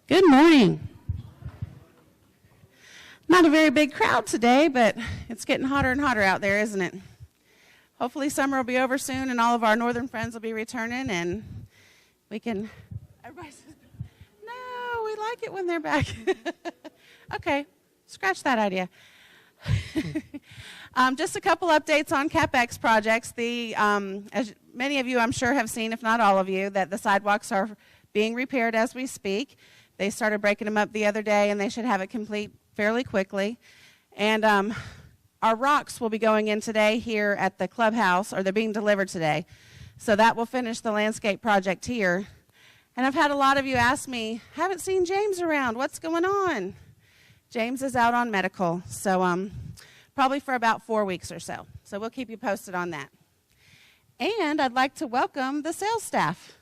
Good morning. Not a very big crowd today, but it's getting hotter and hotter out there, isn't it? Hopefully summer will be over soon and all of our northern friends will be returning and we can, everybody says, no, we like it when they're back. Okay, scratch that idea. Just a couple updates on CapEx projects. As many of you I'm sure have seen, if not all of you, that the sidewalks are being repaired as we speak. They started breaking them up the other day, and they should have it complete fairly quickly. And our rocks will be going in today here at the clubhouse, or they're being delivered today. So that will finish the landscape project here. And I've had a lot of you ask me, haven't seen James around. What's going on? James is out on medical, so probably for about 4 weeks or so. So we'll keep you posted on that. And I'd like to welcome the sales staff.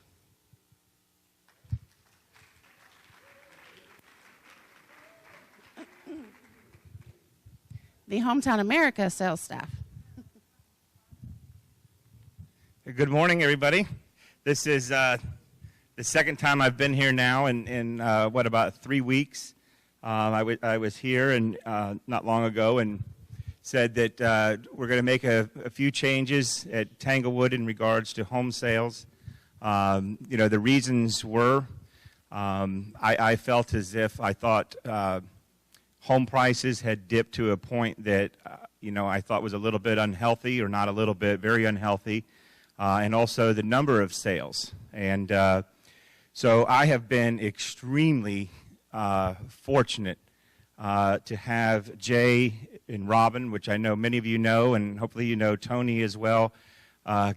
The Hometown America sales staff. Good morning, everybody. This is the second time I've been here now in about 3 weeks. I was here and not long ago and said that we're going to make a few changes at Tanglewood in regards to home sales. The reasons were I felt as if I thought home prices had dipped to a point that, I thought was a little bit unhealthy, or not a little bit, very unhealthy, and also the number of sales. And so I have been extremely fortunate to have Jay and Robin, which I know many of you know, and hopefully you know Tony as well,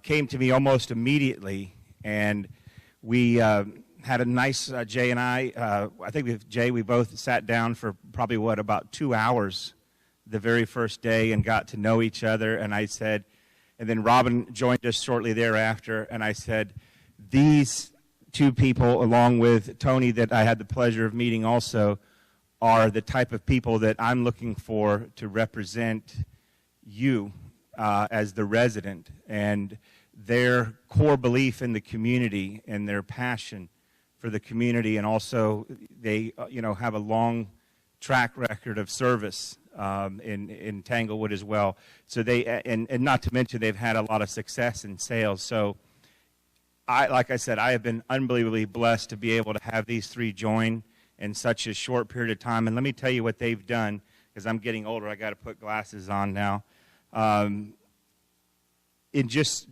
came to me almost immediately, and we had a nice, Jay and I think with Jay, we both sat down for probably, about 2 hours the very first day and got to know each other. And I said, and then Robin joined us shortly thereafter, and I said, these two people, along with Tony that I had the pleasure of meeting also, are the type of people that I'm looking for to represent you as the resident, and their core belief in the community and their passion for the community, and also they have a long track record of service in Tanglewood as well. So they and not to mention they've had a lot of success in sales. So like I said, I have been unbelievably blessed to be able to have these three join in such a short period of time. And let me tell you what they've done, because I'm getting older. I got to put glasses on now. In just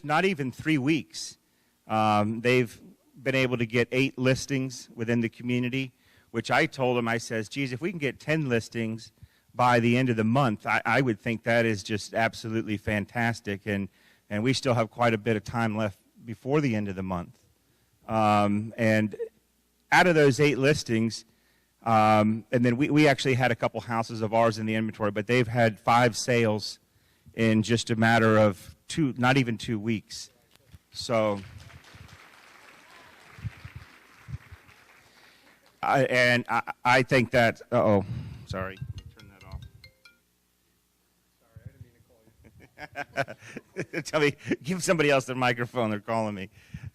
not even 3 weeks, they've been able to get 8 listings within the community, which I told them, I says, geez, if we can get 10 listings by the end of the month, I would think that is just absolutely fantastic. And we still have quite a bit of time left before the end of the month. And out of those 8 listings, and then we actually had a couple houses of ours in the inventory, but they've had 5 sales in just a matter of not even 2 weeks. So, I think that, sorry, turn that off. Sorry, I didn't mean to call you. Tell me, give somebody else their microphone, they're calling me.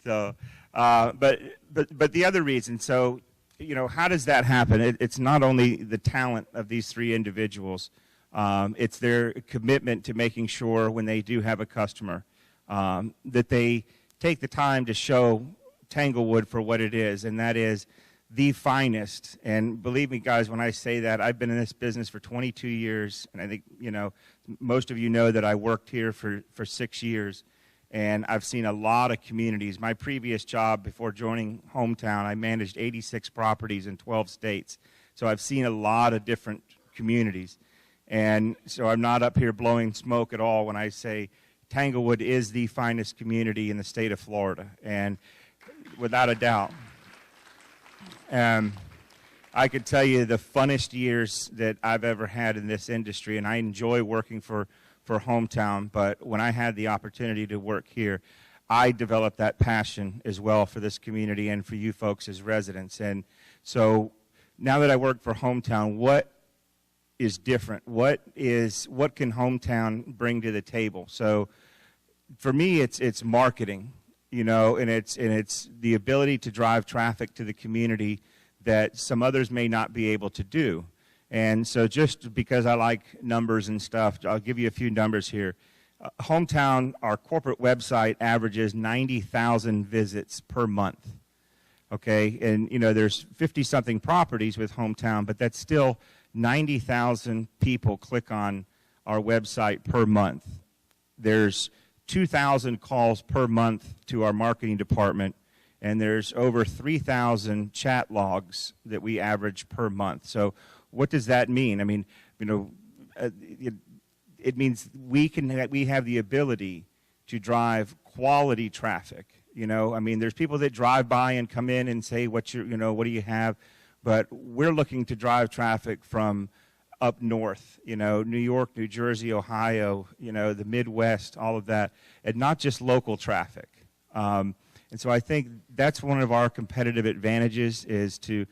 So, but the other reason, so, how does that happen? It's not only the talent of these 3 individuals, it's their commitment to making sure when they do have a customer that they take the time to show Tanglewood for what it is, and that is the finest. And believe me, guys, when I say that, I've been in this business for 22 years, and I think, most of you know that I worked here for 6 years, and I've seen a lot of communities. My previous job before joining Hometown, I managed 86 properties in 12 states, so I've seen a lot of different communities. And so I'm not up here blowing smoke at all when I say Tanglewood is the finest community in the state of Florida, and without a doubt. I could tell you the funnest years that I've ever had in this industry, and I enjoy working for Hometown, but when I had the opportunity to work here, I developed that passion as well for this community and for you folks as residents. And so now that I work for Hometown, what is different? What can Hometown bring to the table? So for me, it's marketing, and it's the ability to drive traffic to the community that some others may not be able to do. And so just because I like numbers and stuff, I'll give you a few numbers here. Hometown, our corporate website, averages 90,000 visits per month. Okay, and there's 50-something properties with Hometown, but that's still 90,000 people click on our website per month. There's 2,000 calls per month to our marketing department, and there's over 3,000 chat logs that we average per month. So what does that mean? I mean, it means we have the ability to drive quality traffic. I mean, there's people that drive by and come in and say, what do you have? But we're looking to drive traffic from up north, New York, New Jersey, Ohio, the Midwest, all of that, and not just local traffic. And so I think that's one of our competitive advantages is to,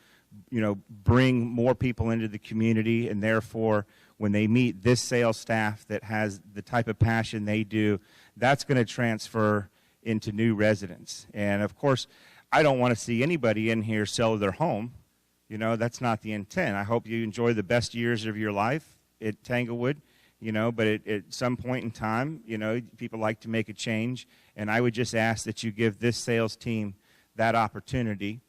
bring more people into the community, and therefore when they meet this sales staff that has the type of passion they do, that's going to transfer into new residents. And of course, I don't want to see anybody in here sell their home. That's not the intent. I hope you enjoy the best years of your life at Tanglewood, but at some point in time, people like to make a change. And I would just ask that you give this sales team that opportunity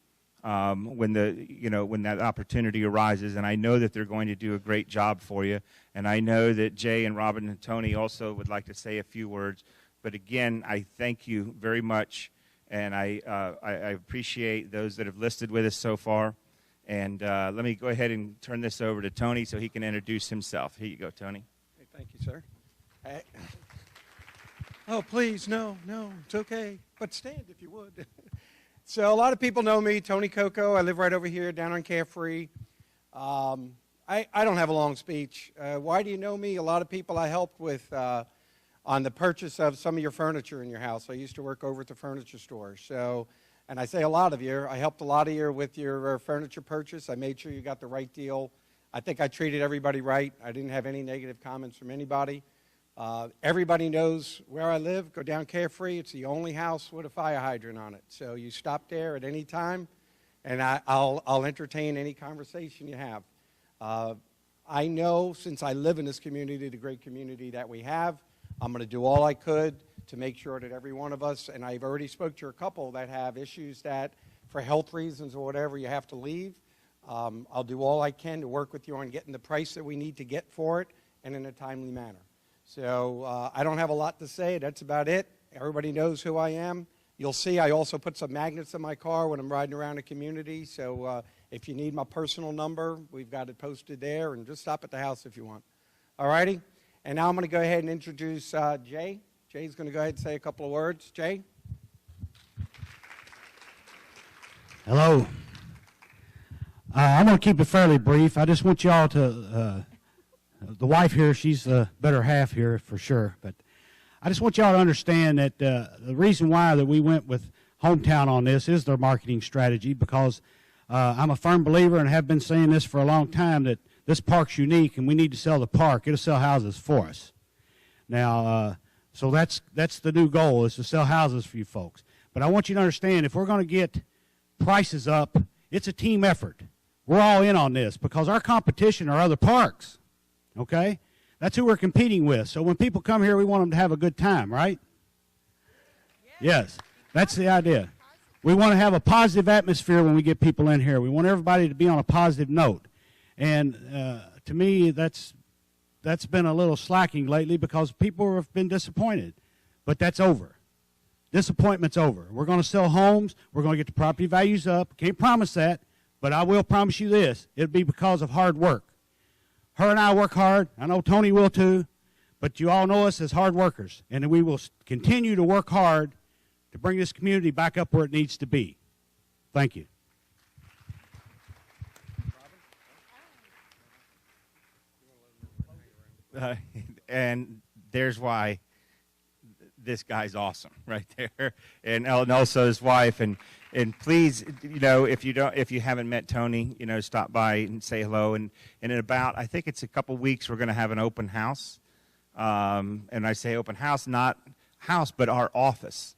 when that opportunity arises. And I know that they're going to do a great job for you. And I know that Jay and Robin and Tony also would like to say a few words. But again, I thank you very much, and I appreciate those that have listed with us so far. And let me go ahead and turn this over to Tony so he can introduce himself. Here you go, Tony. Hey, thank you, sir. Hey. Oh, please, no, it's okay. But stand if you would. So a lot of people know me, Tony Coco. I live right over here down on Carefree. I don't have a long speech. Why do you know me? A lot of people I helped with on the purchase of some of your furniture in your house. I used to work over at the furniture store. So, and I say a lot of you, I helped a lot of you with your furniture purchase. I made sure you got the right deal. I think I treated everybody right. I didn't have any negative comments from anybody. Everybody knows where I live. Go down Carefree. It's the only house with a fire hydrant on it. So you stop there at any time, and I'll entertain any conversation you have. I know since I live in this community, the great community that we have, I'm going to do all I could to make sure that every one of us, and I've already spoke to a couple that have issues that for health reasons or whatever you have to leave. I'll do all I can to work with you on getting the price that we need to get for it and in a timely manner. So I don't have a lot to say. That's about it. Everybody knows who I am. You'll see I also put some magnets in my car when I'm riding around the community. So if you need my personal number, we've got it posted there. And just stop at the house if you want. All righty? And now I'm going to go ahead and introduce Jay. Jay's going to go ahead and say a couple of words. Jay? Hello. I'm going to keep it fairly brief. I just want y'all to, the wife here, she's the better half here for sure. But I just want y'all to understand that the reason why that we went with Hometown on this is their marketing strategy, because I'm a firm believer and have been saying this for a long time that this park's unique and we need to sell the park. It'll sell houses for us. Now, so that's the new goal, is to sell houses for you folks. But I want you to understand, if we're going to get prices up, it's a team effort. We're all in on this because our competition are other parks, okay? That's who we're competing with. So when people come here, we want them to have a good time, right? Yes, that's the idea. We want to have a positive atmosphere when we get people in here. We want everybody to be on a positive note. And to me, that's been a little slacking lately because people have been disappointed. But that's over. Disappointment's over. We're going to sell homes. We're going to get the property values up. Can't promise that, but I will promise you this. It'll be because of hard work. Her and I work hard. I know Tony will too. But you all know us as hard workers. And we will continue to work hard to bring this community back up where it needs to be. Thank you. And there's why this guy's awesome right there, and also his wife. And please, if you haven't met Tony, stop by and say hello. And in about, I think it's a couple weeks, we're going to have an open house. And I say open house, not house, but our office.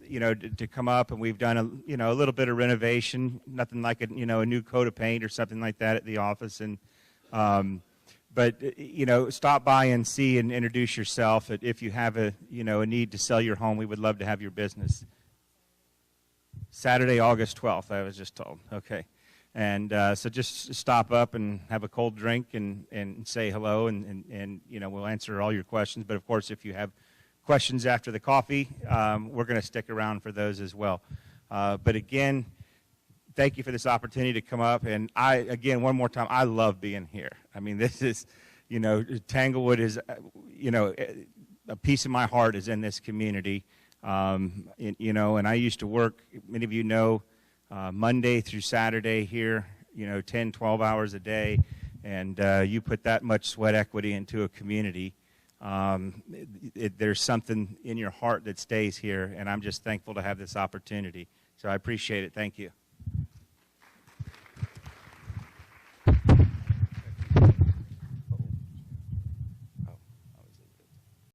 to come up, and we've done a little bit of renovation, nothing like a new coat of paint or something like that at the office, and but stop by and see and introduce yourself. If you have a need to sell your home, we would love to have your business. Saturday, August 12th, I was just told. Okay. And so just stop up and have a cold drink and say hello, and we'll answer all your questions. But, of course, if you have questions after the coffee, we're going to stick around for those as well. But, again, thank you for this opportunity to come up. And one more time, I love being here. I mean, this is, Tanglewood is, a piece of my heart is in this community. And I used to work, many of you know, Monday through Saturday here, 10, 12 hours a day, and you put that much sweat equity into a community. There's something in your heart that stays here, and I'm just thankful to have this opportunity. So I appreciate it. Thank you.